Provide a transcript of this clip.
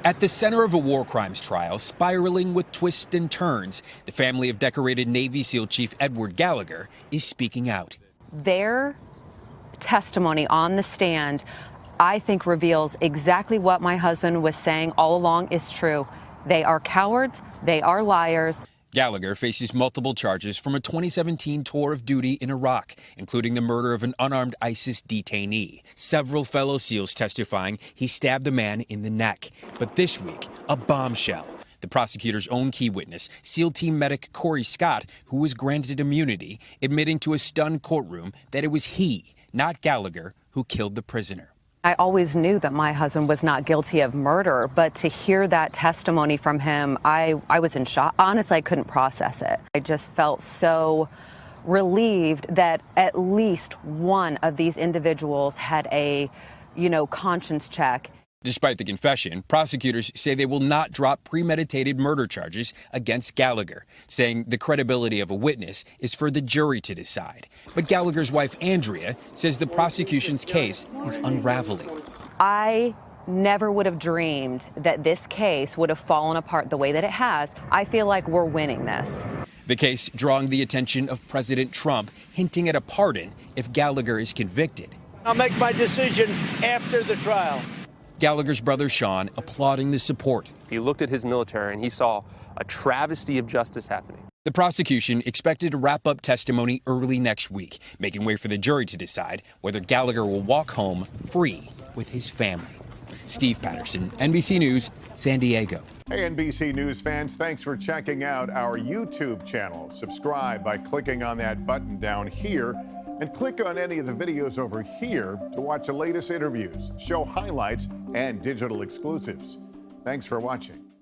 At the center of a war crimes trial spiraling with twists and turns, the family of decorated Navy SEAL Chief Edward Gallagher is speaking out. Their testimony on the stand, I think, reveals exactly what my husband was saying all along is true. They are cowards. They are liars. Gallagher faces multiple charges from a 2017 tour of duty in Iraq, including the murder of an unarmed ISIS detainee. Several fellow SEALs testifying he stabbed a man in the neck. But this week, a bombshell. The prosecutor's own key witness, SEAL team medic Corey Scott, who was granted immunity, admitting to a stunned courtroom that it was he, not Gallagher, who killed the prisoner. I always knew that my husband was not guilty of murder, but to hear that testimony from him, I was in shock. Honestly, I couldn't process it. I just felt so relieved that at least one of these individuals had a, conscience check. Despite the confession, prosecutors say they will not drop premeditated murder charges against Gallagher, saying the credibility of a witness is for the jury to decide. But Gallagher's wife, Andrea, says the prosecution's case is unraveling. I never would have dreamed that this case would have fallen apart the way that it has. I feel like we're winning this. The case drawing the attention of President Trump, hinting at a pardon if Gallagher is convicted. I'll make my decision after the trial. Gallagher's brother Sean applauding the support. He looked at his military and he saw a travesty of justice happening. The prosecution expected to wrap up testimony early next week, making way for the jury to decide whether Gallagher will walk home free with his family. Steve Patterson, NBC News, San Diego. Hey, NBC News fans, thanks for checking out our YouTube channel. Subscribe by clicking on that button down here, and click on any of the videos over here to watch the latest interviews, show highlights, and digital exclusives. Thanks for watching.